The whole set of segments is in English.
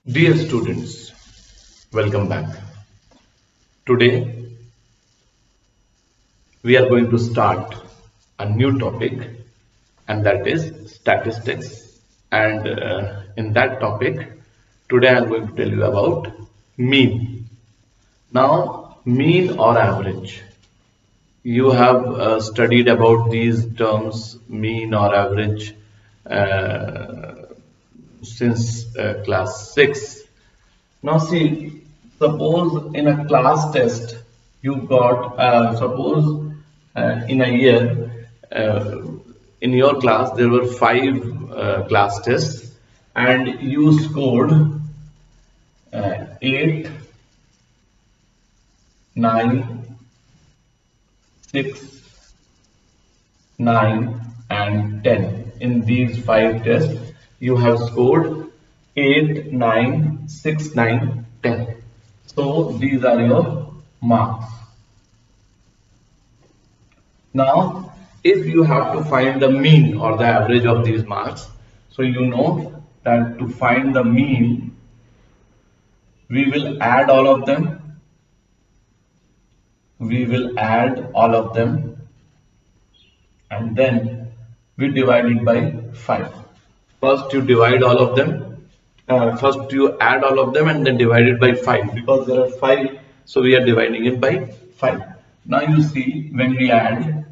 Dear students, welcome back. Today we are going to start a new topic, and that is statistics. And in that topic, today I am going to tell you about mean. Now, mean or average. You have studied about these terms, mean or average, uh, since class 6. Now see, suppose in a class test you got, suppose in a year, in your class there were 5 class tests and you scored 8, 9, 6, 9 and 10. In these 5 tests you have scored 8, 9, 6, 9, 10. So these are your marks. Now if you have to find the mean or the average of these marks, so you know that to find the mean we will add all of them. And then we divide it by 5. First you divide all of them, first you add all of them and then divide it by 5, because there are 5, so we are dividing it by 5. Now you see, when we add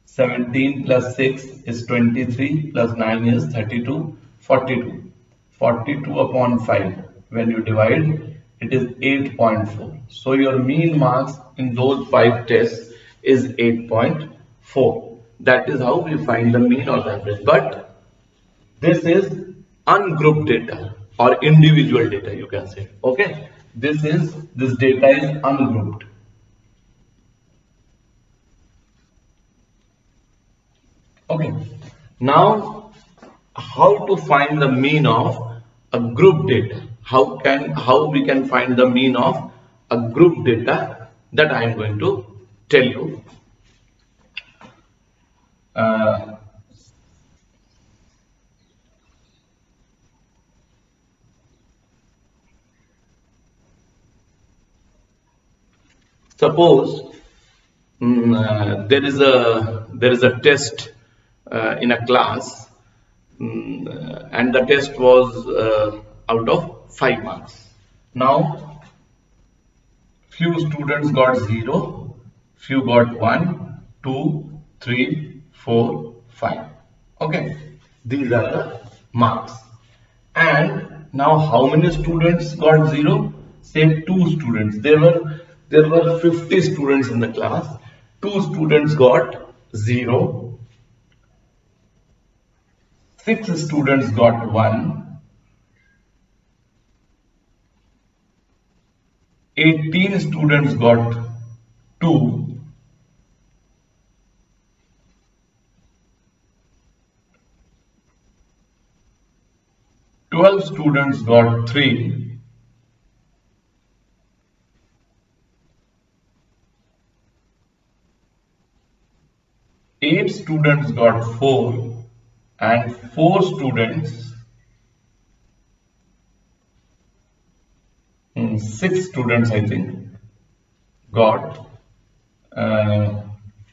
17 plus 6 is 23 plus 9 is 32, 42. 42 upon 5, when you divide, it is 8.4. So your mean marks in those 5 tests is 8.4. That is how we find the mean or the average. But this is ungrouped data or individual data, you can say. Okay, this data is ungrouped. Okay, now how to find the mean of a group data? How we can find the mean of a group data, that I am going to tell you. Suppose there is a test in a class, and the test was out of 5 marks. Now few students got 0, few got 1, 2, 3, 4, 5. Okay, these are the marks. And now how many students got 0? Say 2 students. There were 50 students in the class. 2 students got 0. 6 students got 1. 18 students got 2. 12 students got 3. 8 students got 4, and 4 students, 6 students I think, got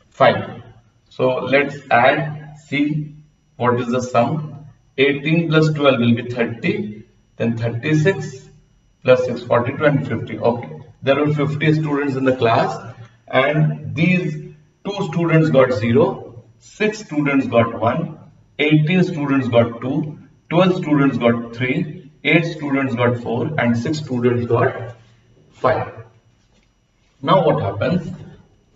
5. So let's add, see what is the sum. 18 plus 12 will be 30, then 36 plus 6, 42 and 50. Okay, there were 50 students in the class, and these 2 students got 0, 6 students got 1, 18 students got 2, 12 students got 3, 8 students got 4 and 6 students got 5. Now what happens?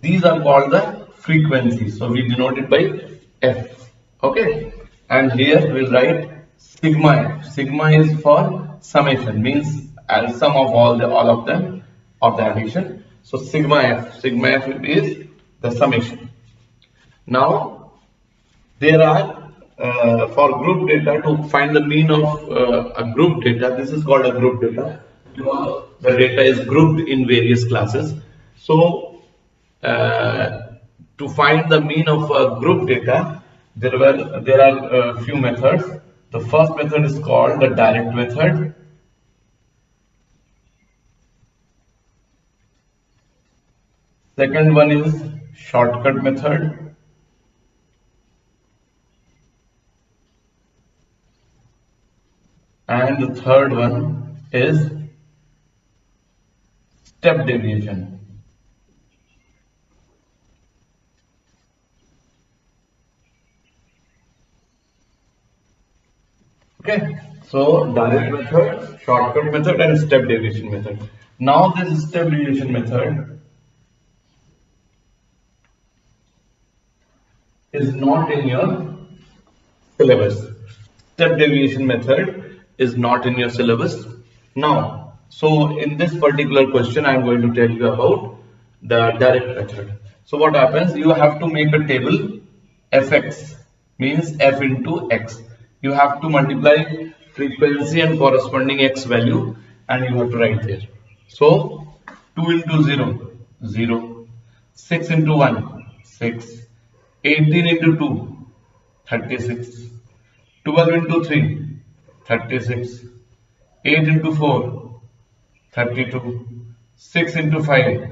These are called the frequencies. So we denote it by F. Okay. And here we'll write sigma F. Sigma is for summation, means sum of all of them of the addition. So sigma F is the summation. Now there are for group data, to find the mean of a group data, this is called a group data. The data is grouped in various classes. So to find the mean of a group data, there are a few methods. The first method is called the direct method, Second one is shortcut method. And the third one is step deviation. Okay, so direct method, shortcut method, and step deviation method. Now this step deviation method is not in your syllabus. Step deviation method is not in your syllabus. Now, so in this particular question, I am going to tell you about the direct method. So what happens? You have to make a table fx, means f into x. You have to multiply frequency and corresponding x value, and you have to write there. So 2 into 0, 0. 6 into 1, 6. 18 into 2, 36. 12 into 3, 36. 8 into 4, 32. 6 into 5,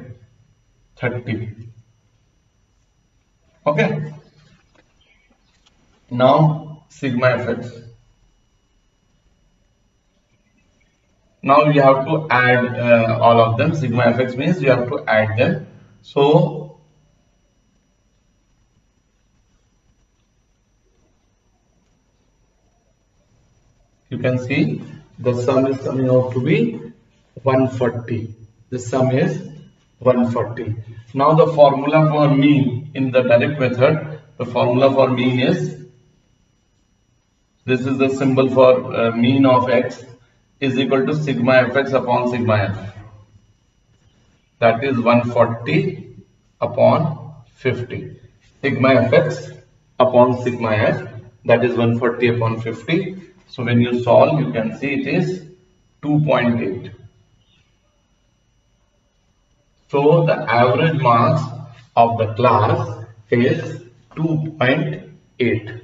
30. Okay. Now sigma fx. Now you have to add all of them. Sigma fx means you have to add them. So you can see the sum is coming out to be 140. The sum is 140. Now the formula for mean in the direct method, the formula for mean is, this is the symbol for mean of x, is equal to sigma fx upon sigma f. That is 140 upon 50. Sigma fx upon sigma f, that is 140 upon 50. So when you solve, you can see it is 2.8. So the average marks of the class is 2.8.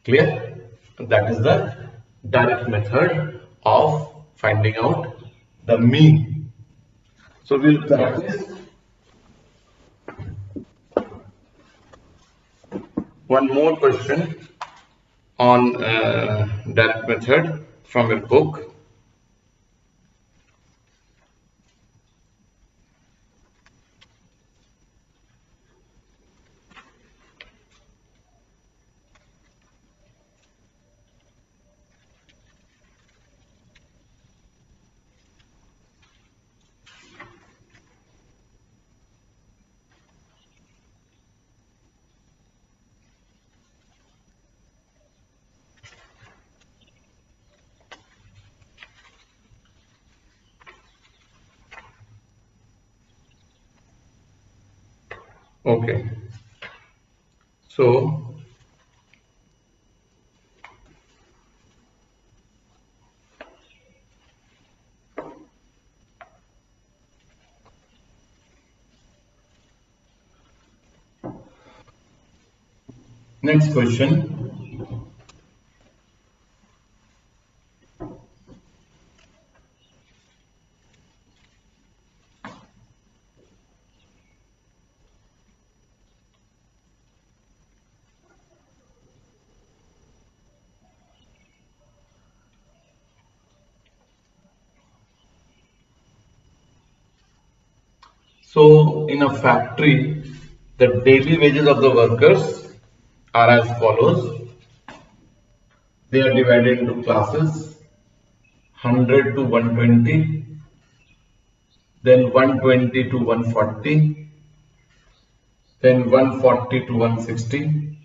Clear? That is the direct method of finding out the mean. So we'll practice one more question on direct method from your book. Okay, so next question. So in a factory, the daily wages of the workers are as follows. They are divided into classes 100 to 120, then 120 to 140, then 140 to 160,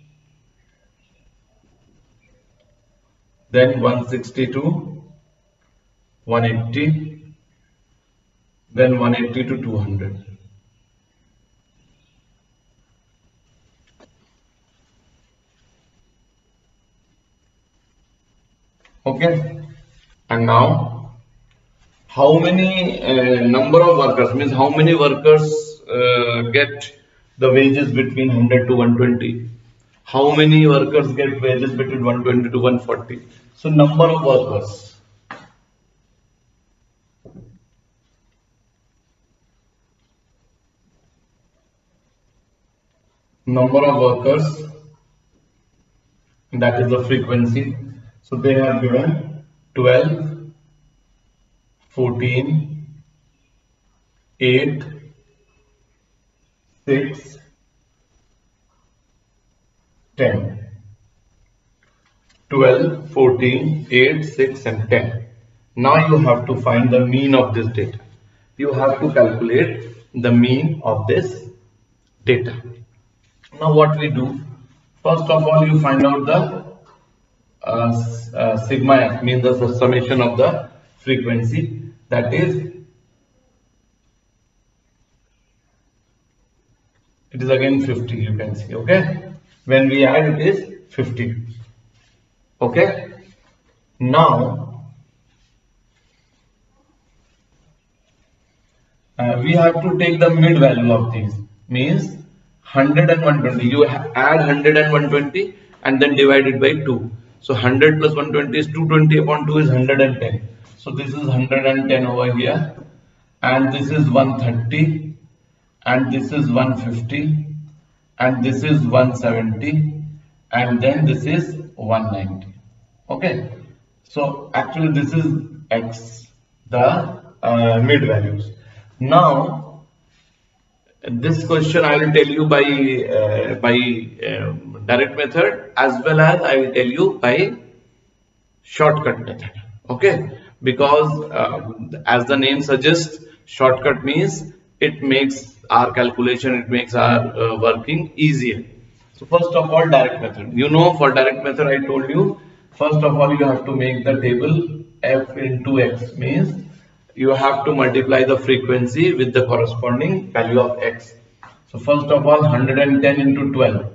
then 160 to 180, then 180 to 200. Okay, and now how many number of workers, means how many workers get the wages between 100 to 120? How many workers get wages between 120 to 140? So number of workers. number of workers, that is the frequency. So they have given 12, 14, 8, 6, 10. 12, 14, 8, 6 and 10. Now you have to find the mean of this data. You have to calculate the mean of this data. Now what we do, first of all you find out the sigma f, means the summation of the frequency, that is, it is again 50, you can see, okay, when we add it is 50, okay. Now we have to take the mid value of these, means 100 and 120. You add 100 and 120 and then divide it by 2. So 100 plus 120 is 220 upon 2 is 110. So this is 110 over here, and this is 130, and this is 150, and this is 170, and then this is 190. Okay. So actually this is x, the mid values. Now this question I will tell you by direct method, as well as I will tell you by shortcut method, okay, because as the name suggests, shortcut means it makes our calculation, it makes our working easier. So first of all, direct method. You know, for direct method I told you, first of all you have to make the table f into x, means you have to multiply the frequency with the corresponding value of x. So first of all, 110 into 12.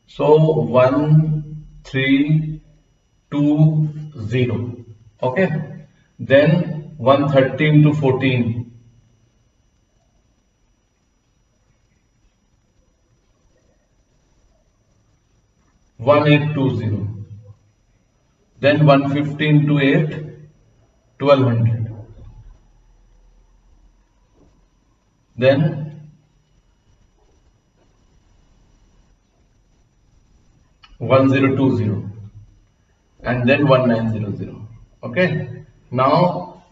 So 1320. Okay. Then 130 into 14. 1820. Then 150 into 8. 1200. Then 1020, and then 1900. Okay. Now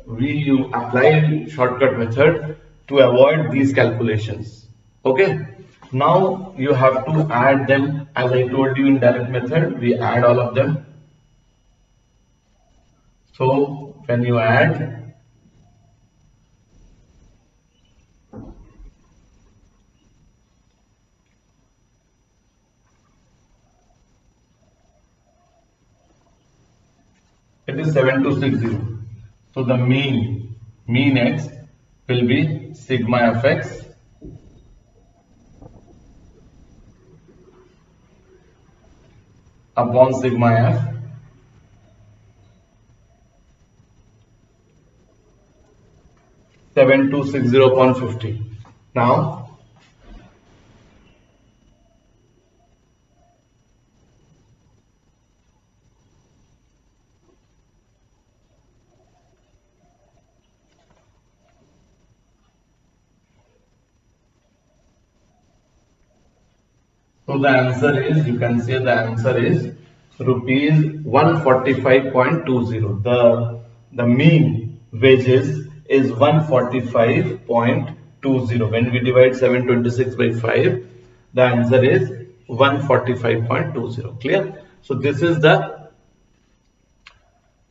we apply shortcut method to avoid these calculations. Okay. Now you have to add them, as I told you in direct method, we add all of them. So when you add, it is 7260. So the mean x will be sigma fx upon sigma f upon 50. Now so the answer is, you can say the answer is rupees 145.20. The mean wages is 145.20. When we divide 726 by 5, the answer is 145.20. Clear? So this is the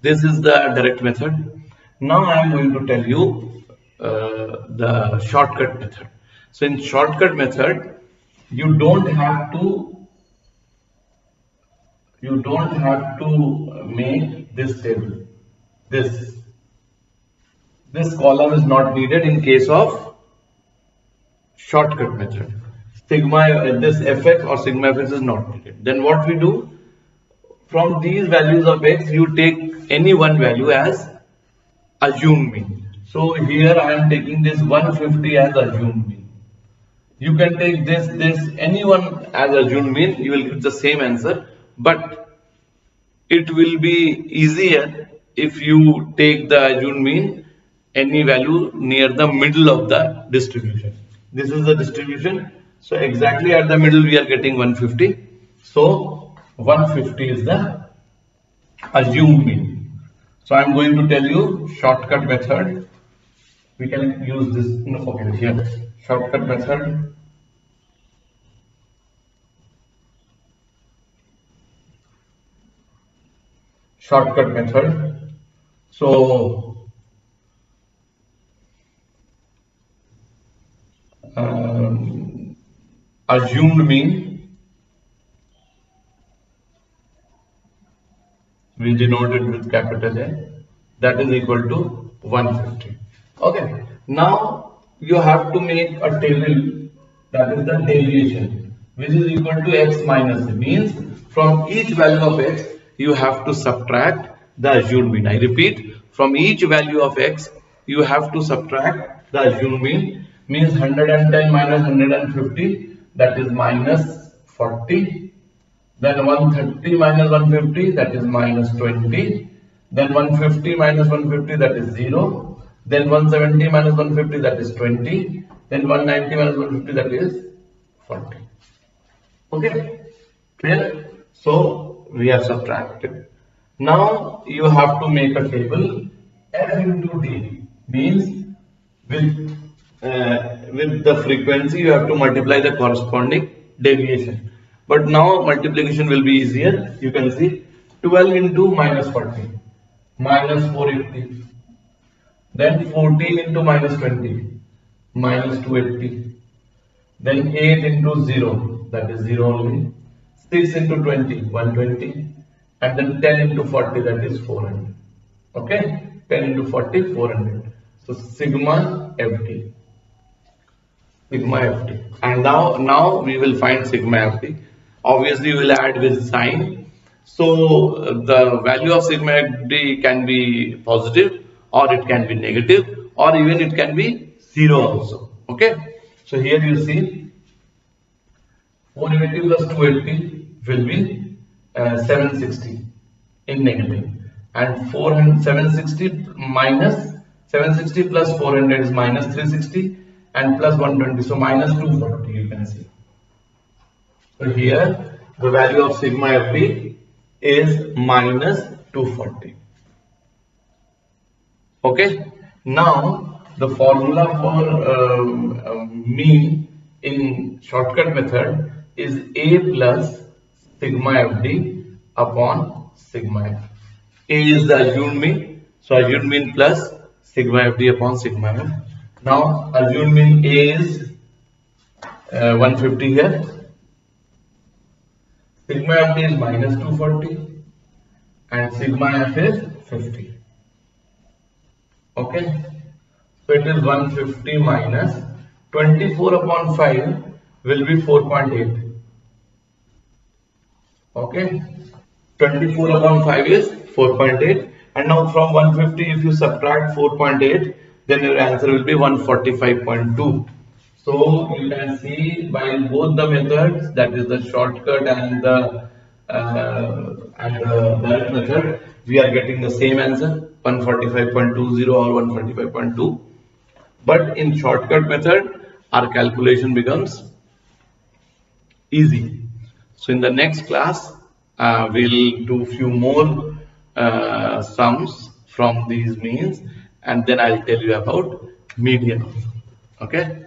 direct method. Now I am going to tell you the shortcut method. So in shortcut method, you don't have to make this table. This column is not needed in case of shortcut method. Sigma, this fx or sigma fx is not needed. Then what we do, from these values of x, you take any one value as assumed mean. So here I am taking this 150 as assumed mean. You can take this anyone as assumed mean, you will get the same answer, but it will be easier if you take the assumed mean any value near the middle of the distribution. This is the distribution. So exactly at the middle we are getting 150. So 150 is the assumed mean. So I am going to tell you shortcut method. We can use this. No, okay, here shortcut method. Shortcut method. So assumed mean, we denote it with capital A, that is equal to 150. Okay, now you have to make a table, that is the deviation, which is equal to x minus a. Means from each value of x you have to subtract the assumed mean. I repeat, from each value of x you have to subtract the assumed mean. Means 110 minus 150, that is minus 40. Then 130 minus 150, that is minus 20. Then 150 minus 150, that is 0. Then 170 minus 150, that is 20. Then 190 minus 150, that is 40. Okay, clear? So we have subtracted. Now you have to make a table. F into D means with the frequency you have to multiply the corresponding deviation. But now multiplication will be easier. You can see 12 into minus 40, minus 480. Then 14 into minus 20, minus 280. Then 8 into 0, that is 0 only. 6 into 20, 120. And then 10 into 40, that is 400. Okay? 10 into 40, 400. So sigma FD. Sigma FD. And now we will find sigma FD. Obviously, we will add with sign. So the value of sigma FD can be positive, or it can be negative, or even it can be 0 also. Okay. So here you see 480 plus 280 will be 760 in negative, and 760 minus 760 plus 400 is minus 360, and plus 120, so minus 240 you can see. So here the value of sigma FD is minus 240. Okay. Now the formula for mean in shortcut method is A plus sigma FD upon sigma F. A is the assumed mean, so assumed mean plus sigma FD upon sigma F. Now assumed mean A is 150 here, sigma FD is minus 240, and sigma F is 50. Okay, so it is 150 minus 24 upon 5 will be 4.8. Okay, 24 upon 5 is 4.8, and now from 150 if you subtract 4.8, then your answer will be 145.2. So you can see by both the methods, that is the shortcut and the direct method, we are getting the same answer, 145.20 or 145.2. But in shortcut method, our calculation becomes easy. So in the next class, we'll do few more sums from these means, and then I'll tell you about median. Okay.